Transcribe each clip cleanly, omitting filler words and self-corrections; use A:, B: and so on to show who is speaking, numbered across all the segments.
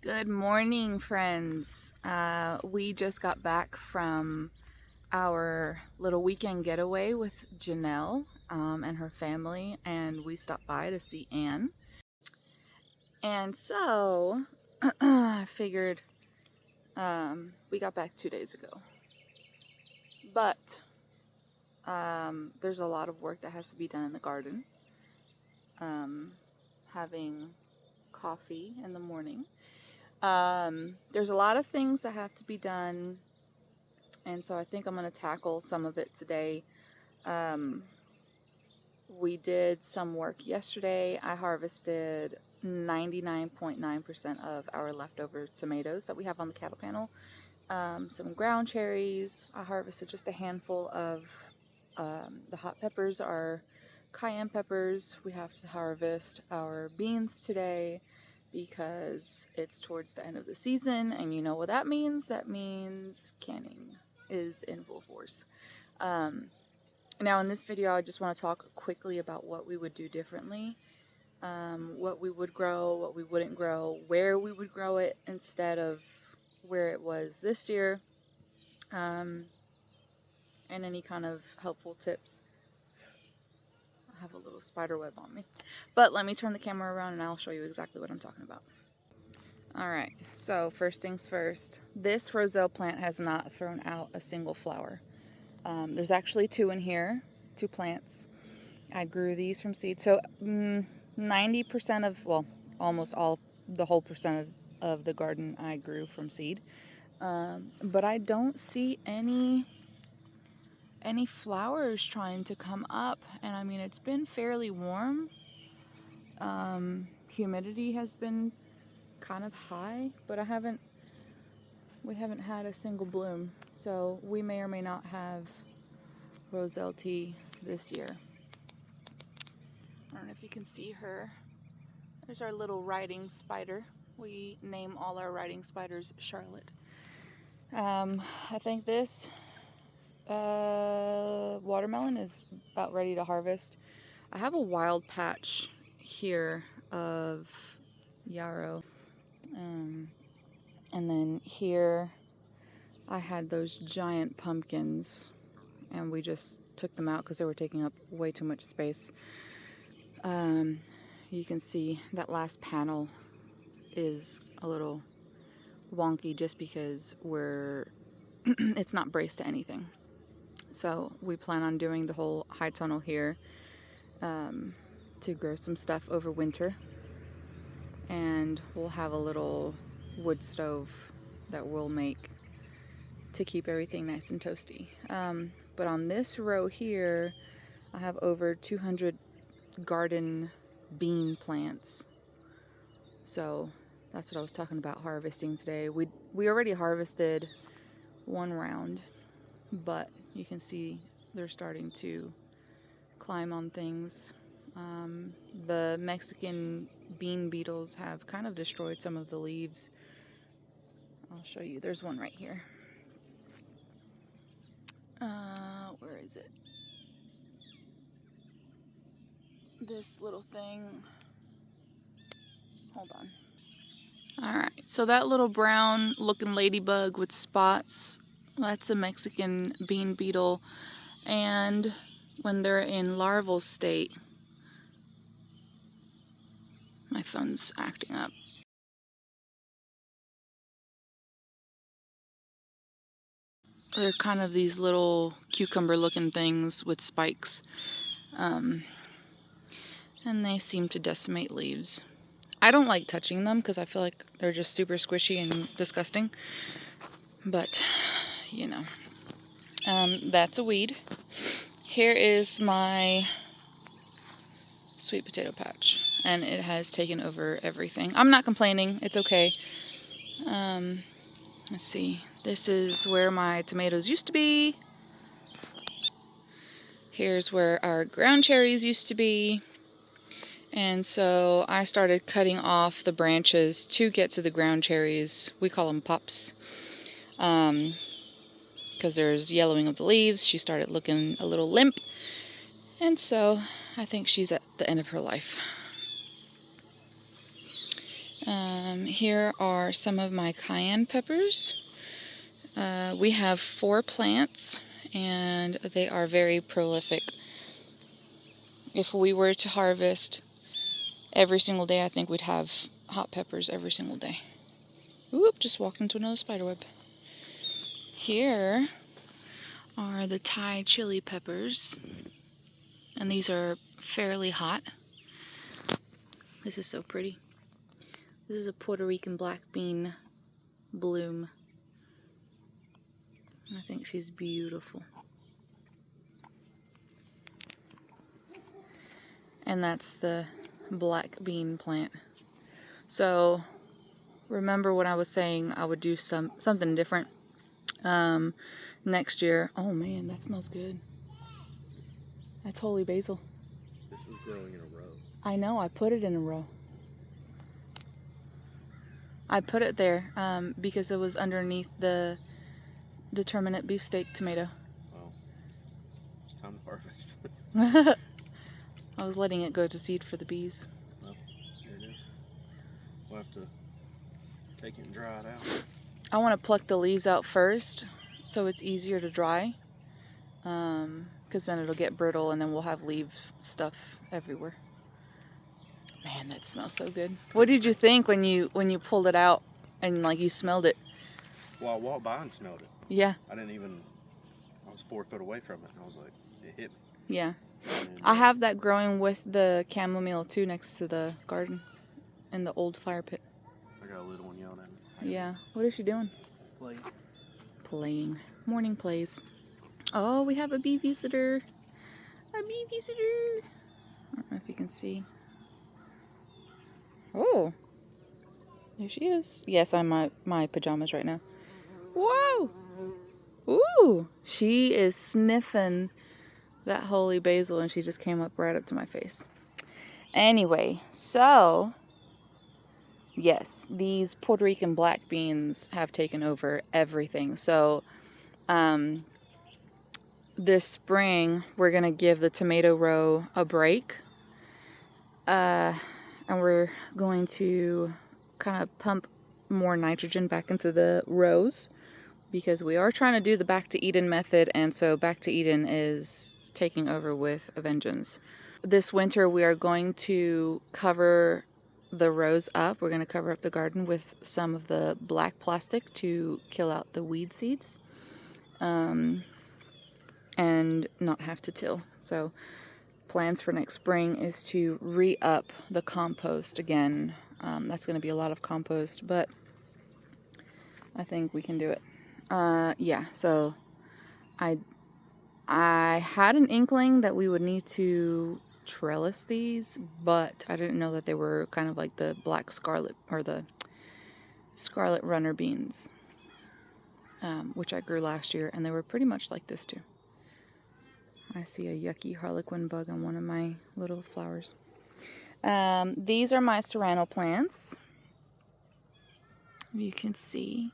A: Good morning, friends. We just got back from our little weekend getaway with Janelle and her family, and we stopped by to see Anne. And so I figured we got back 2 days ago, but there's a lot of work that has to be done in the garden. Having coffee in the morning. There's a lot of things that have to be done, and so I think I'm going to tackle some of it today. We did some work yesterday. I harvested 99.9% of our leftover tomatoes that we have on the cattle panel. Some ground cherries. I harvested just a handful of the hot peppers are cayenne peppers. We have to harvest our beans today because it's towards the end of the season, and you know what that means. That means canning is in full force. Now in this video I just want to talk quickly about what we would do differently, what we would grow, what we wouldn't grow, where we would grow it instead of where it was this year, and any kind of helpful tips. I have a little spider web on me, but let me turn the camera around and I'll show you exactly what I'm talking about. Alright, so first things first, this roselle plant has not thrown out a single flower. There's actually two in here, two plants. I grew these from seed. So 90% of, well, almost all, the whole percent of the garden I grew from seed. But I don't see any flowers trying to come up. And I mean, it's been fairly warm. Humidity has been kind of high, but we haven't had a single bloom. So we may or may not have roselle tea this year. I don't know if you can see her. There's our little riding spider. We name all our riding spiders Charlotte. I think this watermelon is about ready to harvest. I have a wild patch here of yarrow. And then here I had those giant pumpkins, and we just took them out because they were taking up way too much space. You can see that last panel is a little wonky just because it's not braced to anything. So we plan on doing the whole high tunnel here to grow some stuff over winter. And we'll have a little wood stove that we'll make to keep everything nice and toasty. But on this row here, I have over 200 garden bean plants. So that's what I was talking about harvesting today. We already harvested one round, but you can see they're starting to climb on things. The Mexican bean beetles have kind of destroyed some of the leaves. I'll show you. There's one right here. Where is it? This little thing. Hold on. Alright, so that little brown looking ladybug with spots, that's a Mexican bean beetle. And when they're in larval state, my phone's acting up. They're kind of these little cucumber looking things with spikes. And they seem to decimate leaves. I don't like touching them because I feel like they're just super squishy and disgusting. But, you know, that's a weed. Here is my sweet potato patch, and it has taken over everything. I'm not complaining. It's okay. Let's see. This is where my tomatoes used to be. Here's where our ground cherries used to be. And so I started cutting off the branches to get to the ground cherries. We call them pups. Because there's yellowing of the leaves. She started looking a little limp. And so I think she's at the end of her life. Here are some of my cayenne peppers. We have 4 plants, and they are very prolific. If we were to harvest every single day, I think we'd have hot peppers every single day. Oop, just walked into another spiderweb. Here are the Thai chili peppers, and these are fairly hot. This is so pretty. This is a Puerto Rican black bean bloom. I think she's beautiful. And that's the black bean plant. So remember when I was saying I would do something different next year. Oh man, that smells good. That's holy basil.
B: This is growing in a row.
A: I know, I put it in a row. I put it there because it was underneath the determinate beefsteak tomato.
B: Well, it's time to harvest.
A: I was letting it go to seed for the bees.
B: Well, here it is. We'll have to take it and dry it out.
A: I want to pluck the leaves out first so it's easier to dry, because then it'll get brittle and then we'll have leaf stuff everywhere. Man, that smells so good. What did you think when you pulled it out and like you smelled it?
B: Well, I walked by and smelled it.
A: Yeah.
B: I was 4 foot away from it and I was like, it hit me.
A: Yeah.
B: And,
A: I have that growing with the chamomile too next to the garden in the old fire pit.
B: I got a little one yelling at me.
A: Yeah. What is she doing? Playing. Morning plays. Oh, we have a bee visitor. A bee visitor. I don't know if you can see. Oh. There she is. Yes, I'm in my pajamas right now. Whoa. Ooh. She is sniffing that holy basil and she just came up right up to my face. Anyway, so yes, these Puerto Rican black beans have taken over everything. So this spring we're gonna give the tomato row a break, and we're going to kind of pump more nitrogen back into the rows because we are trying to do the back to Eden method, and so back to Eden is taking over with a vengeance. This winter we are going to cover the rows up. We're going to cover up the garden with some of the black plastic to kill out the weed seeds, and not have to till. So plans for next spring is to re-up the compost again. That's going to be a lot of compost, but I think we can do it. Yeah, so I had an inkling that we would need to trellis these, but I didn't know that they were kind of like the black scarlet or the scarlet runner beans, which I grew last year, and they were pretty much like this too. I see a yucky harlequin bug on one of my little flowers. These are my serrano plants. You can see.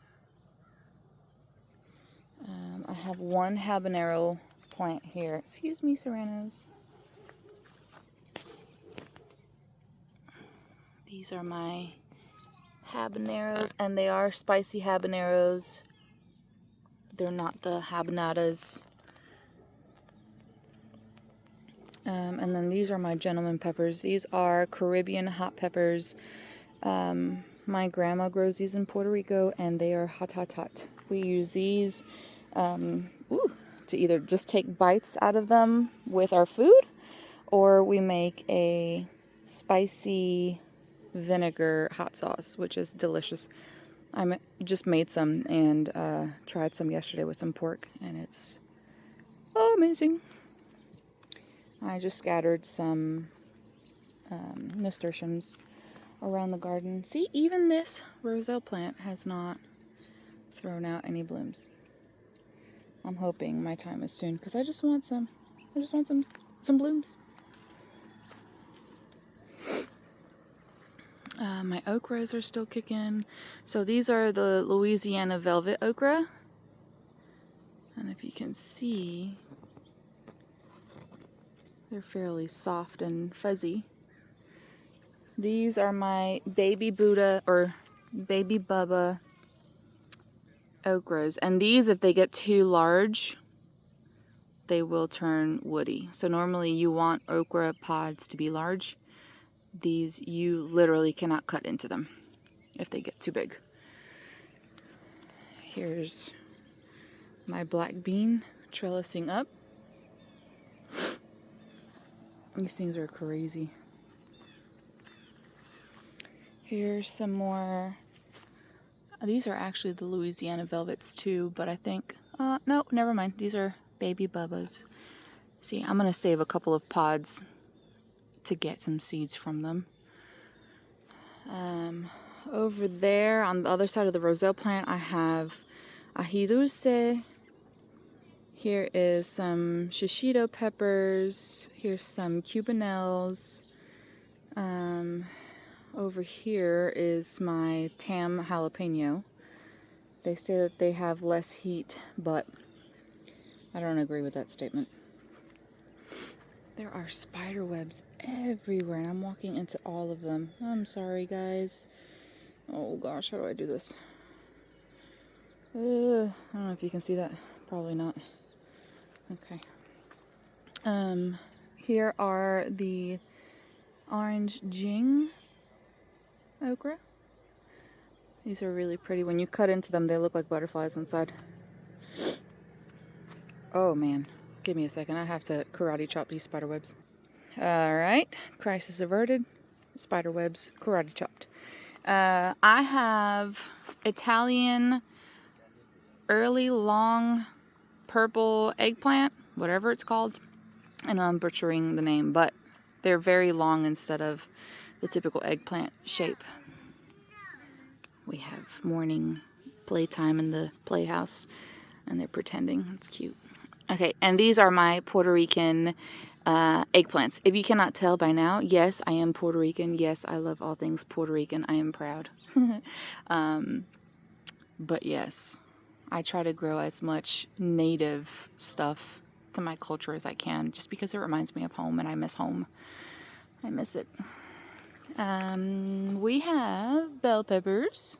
A: I have one habanero plant here. Excuse me, serranos. These are my habaneros, and they are spicy habaneros. They're not the habanadas. And then these are my gentleman peppers. These are Caribbean hot peppers. My grandma grows these in Puerto Rico, and they are hot, hot, hot. We use these to either just take bites out of them with our food, or we make a spicy vinegar hot sauce, which is delicious. I just made some and tried some yesterday with some pork, and it's amazing. I just scattered some nasturtiums around the garden. See, even this roselle plant has not thrown out any blooms. I'm hoping my time is soon because I just want some. I just want some blooms. My okras are still kicking. So these are the Louisiana velvet okra. And if you can see, they're fairly soft and fuzzy. These are my baby Buddha or baby Bubba okras. And these, if they get too large, they will turn woody. So normally you want okra pods to be large. These, you literally cannot cut into them if they get too big. Here's my black bean trellising up. These things are crazy. Here's some more. These are actually the Louisiana velvets too, but I think, no, never mind. These are baby Bubbas. See, I'm gonna save a couple of pods to get some seeds from them. Over there on the other side of the roselle plant, I have ají dulce. Here is some shishito peppers. Here's some cubanelles. Over here is my tam jalapeno. They say that they have less heat, but I don't agree with that statement. There are spider webs everywhere, and I'm walking into all of them. I'm sorry, guys. Oh gosh, how do I do this? I don't know if you can see that. Probably not. Okay. Here are the orange jing okra. These are really pretty. When you cut into them, they look like butterflies inside. Oh man, give me a second. I have to karate chop these spider webs. Alright, crisis averted. Spider webs karate chopped. I have Italian early long purple eggplant, whatever it's called. I know I'm butchering the name, but they're very long instead of the typical eggplant shape. We have morning playtime in the playhouse, and they're pretending. It's cute. Okay, and these are my Puerto Rican eggplants. If you cannot tell by now, yes, I am Puerto Rican. Yes, I love all things Puerto Rican. I am proud. But yes, I try to grow as much native stuff to my culture as I can, just because it reminds me of home, and I miss home. I miss it. We have bell peppers.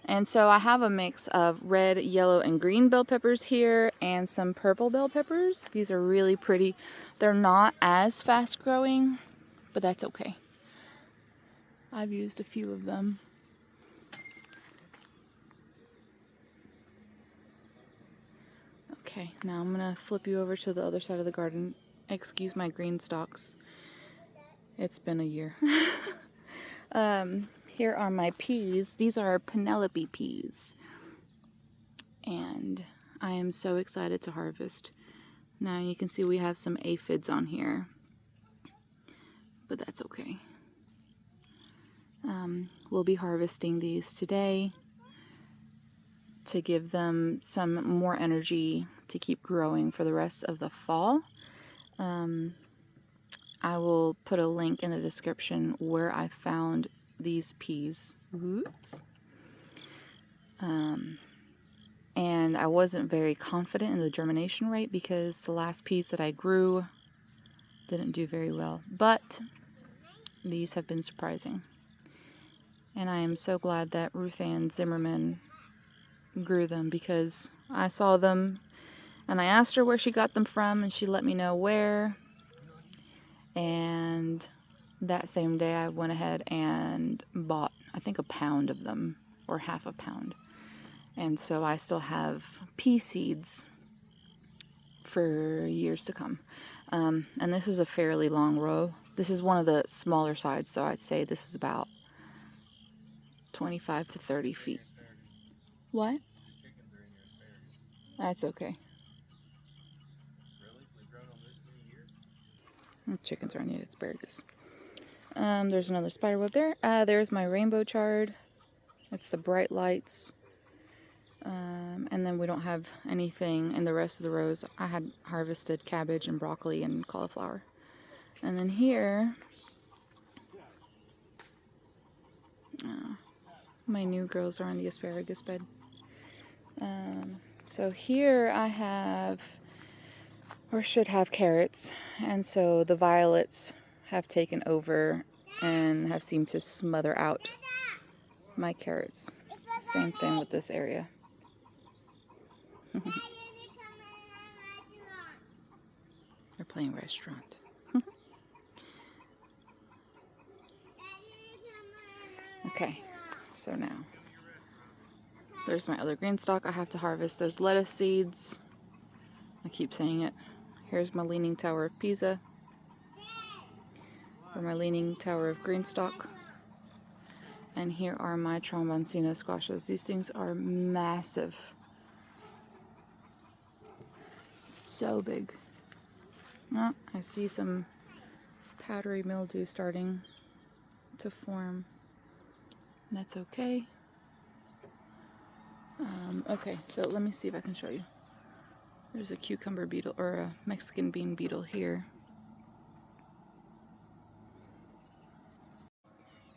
A: And so I have a mix of red, yellow, and green bell peppers here, and some purple bell peppers. These are really pretty. They're not as fast growing, but that's okay. I've used a few of them. Okay, now I'm gonna flip you over to the other side of the garden. Excuse my green stalks. It's been a year. Here are my peas. These are Penelope peas. And I am so excited to harvest. Now you can see we have some aphids on here, but that's okay. We'll be harvesting these today to give them some more energy to keep growing for the rest of the fall. I will put a link in the description where I found these peas. Oops. And I wasn't very confident in the germination rate because the last peas that I grew didn't do very well. But these have been surprising. And I am so glad that Ruth Ann Zimmerman grew them, because I saw them and I asked her where she got them from, and she let me know where. And that same day I went ahead and bought, I think, a pound of them, or half a pound. And so I still have pea seeds for years to come. And this is a fairly long row. This is one of the smaller sides, so I'd say this is about 25 to 30 feet. What? That's okay. Chickens are on the asparagus. There's another spiderweb there. There's my rainbow chard. It's the bright lights. And then we don't have anything in the rest of the rows. I had harvested cabbage and broccoli and cauliflower. And then here, my new girls are on the asparagus bed. So here I have, or should have, carrots. And so the violets have taken over and have seemed to smother out my carrots. Same thing with this area. They're playing restaurant. Okay, so now there's my other green stalk. I have to harvest those lettuce seeds. I keep saying it. Here's my Leaning Tower of Pisa, or my Leaning Tower of green stalk. And here are my tromboncino squashes. These things are massive. So big. Oh, I see some powdery mildew starting to form. That's okay. Okay, so let me see if I can show you. There's a cucumber beetle, or a Mexican bean beetle here.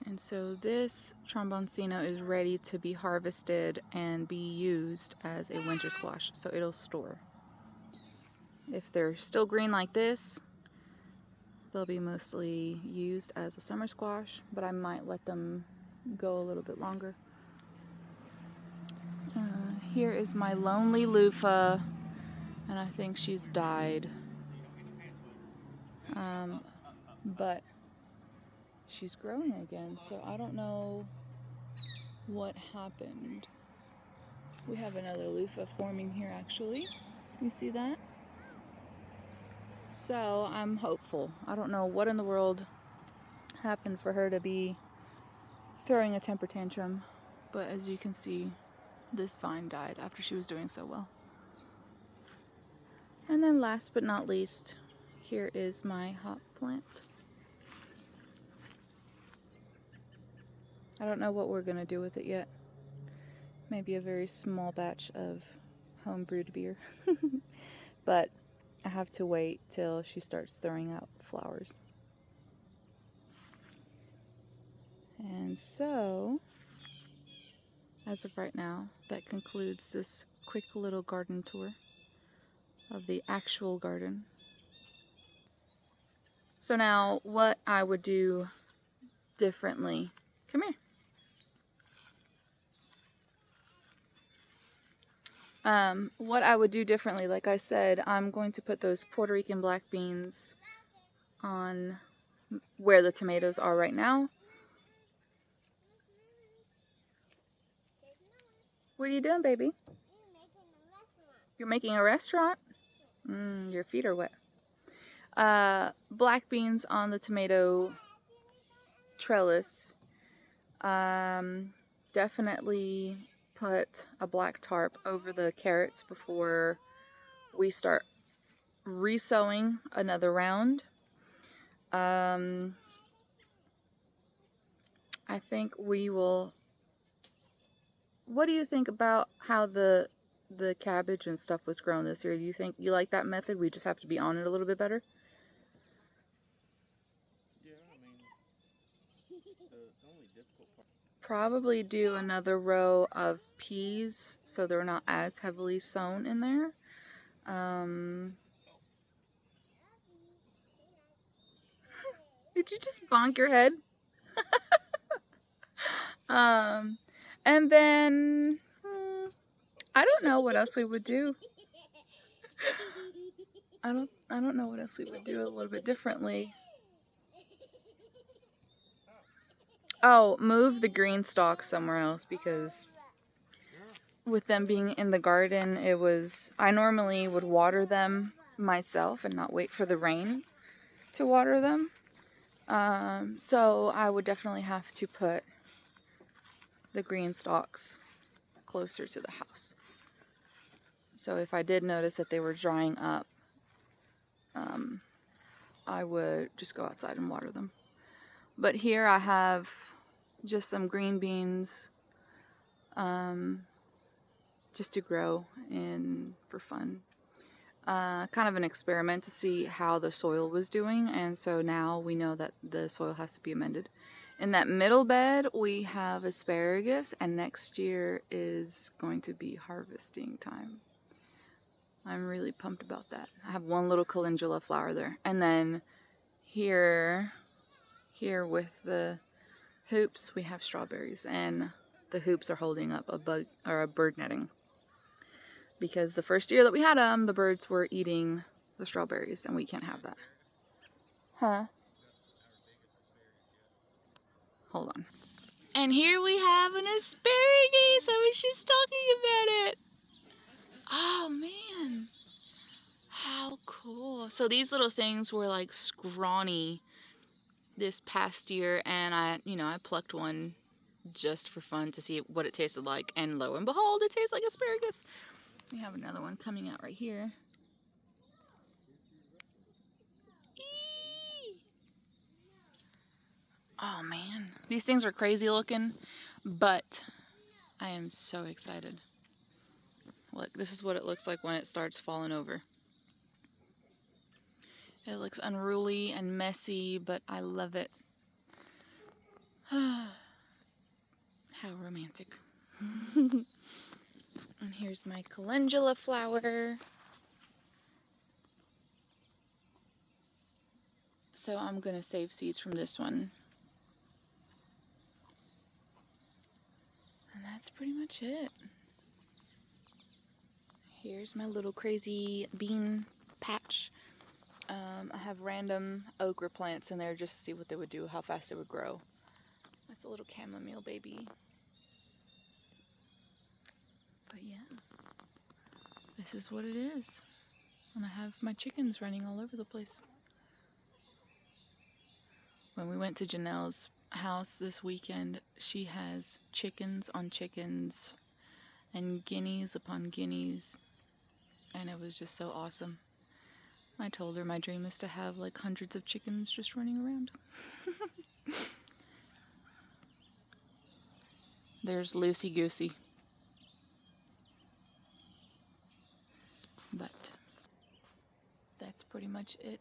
A: And so this tromboncino is ready to be harvested and be used as a winter squash, so it'll store. If they're still green like this, they'll be mostly used as a summer squash, but I might let them go a little bit longer. Here is my lonely loofah, and I think she's died. But she's growing again, so I don't know what happened. We have another loofah forming here, actually. You see that? So I'm hopeful. I don't know what in the world happened for her to be throwing a temper tantrum, but as you can see, this vine died after she was doing so well. And then last but not least, here is my hop plant. I don't know what we're gonna do with it yet. Maybe a very small batch of home brewed beer. But I have to wait till she starts throwing out flowers. And so, as of right now, that concludes this quick little garden tour of the actual garden. So now, what I would do differently. Come here. What I would do differently, like I said, I'm going to put those Puerto Rican black beans on where the tomatoes are right now. What are you doing, baby? You're making a restaurant? Your feet are wet. Black beans on the tomato trellis. Definitely put a black tarp over the carrots before we start re-sowing another round. I think we will. What do you think about how the cabbage and stuff was grown this year? Do you think you like that method? We just have to be on it a little bit better.
B: Yeah, I mean, the only difficult part.
A: Probably do another row of peas so they're not as heavily sown in there. Did you just bonk your head? And then I don't know what else we would do. I don't know what else we would do a little bit differently. Oh, move the green stalks somewhere else, because with them being in the garden, I normally would water them myself and not wait for the rain to water them. So I would definitely have to put the green stalks closer to the house. So if I did notice that they were drying up, I would just go outside and water them. But here I have just some green beans, just to grow in for fun. Kind of an experiment to see how the soil was doing, and so now we know that the soil has to be amended. In that middle bed we have asparagus, and next year is going to be harvesting time. I'm really pumped about that. I have one little calendula flower there, and then here Here with the hoops, we have strawberries, and the hoops are holding up a bug or a bird netting. Because the first year that we had them, the birds were eating the strawberries, and we can't have that. Huh? Hold on. And here we have an asparagus. I was just talking about it. Oh man, how cool. So these little things were like scrawny this past year, and I plucked one just for fun to see what it tasted like, and lo and behold, it tastes like asparagus. We have another one coming out right here. Eee! Oh man, these things are crazy looking, but I am so excited. Look, this is what it looks like when it starts falling over. It looks unruly and messy, but I love it. How romantic. And here's my calendula flower. So I'm gonna save seeds from this one. And that's pretty much it. Here's my little crazy bean patch. I have random okra plants in there just to see what they would do, how fast it would grow. That's a little chamomile baby. But yeah, this is what it is. And I have my chickens running all over the place. When we went to Janelle's house this weekend, she has chickens on chickens and guineas upon guineas, and it was just so awesome. I told her my dream is to have like hundreds of chickens just running around. There's Loosey Goosey. But that's pretty much it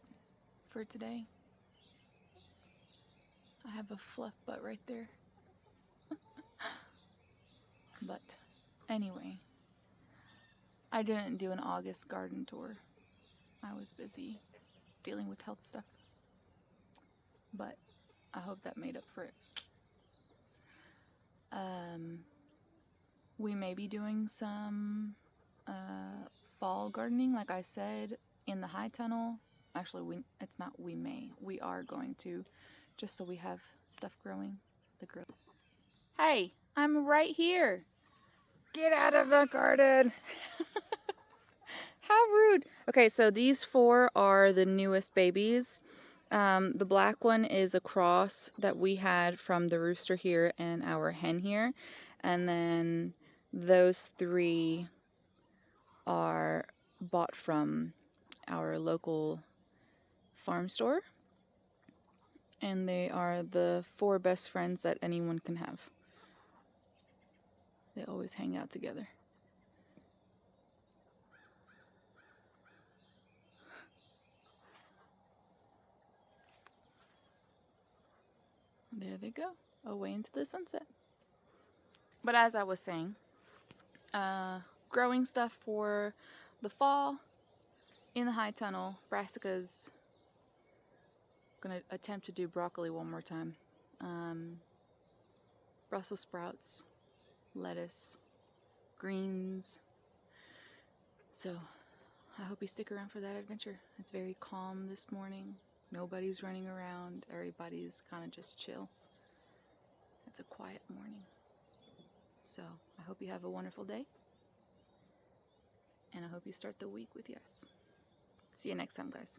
A: for today. I have a fluff butt right there. But anyway, I didn't do an August garden tour. I was busy dealing with health stuff. But I hope that made up for it. We may be doing some fall gardening, like I said, in the high tunnel. Actually, we are going to, just so we have stuff growing. Hey, I'm right here. Get out of the garden. How rude. Okay, so these 4 are the newest babies. The black one is a cross that we had from the rooster here and our hen here. And then those 3 are bought from our local farm store. And they are the 4 best friends that anyone can have. They always hang out together. There they go, away into the sunset. But as I was saying, growing stuff for the fall in the high tunnel. Brassicas. Gonna attempt to do broccoli one more time. Brussels sprouts, lettuce, greens. So I hope you stick around for that adventure. It's very calm this morning. Nobody's running around. Everybody's kind of just chill. It's a quiet morning. So I hope you have a wonderful day. And I hope you start the week with yes. See you next time, guys.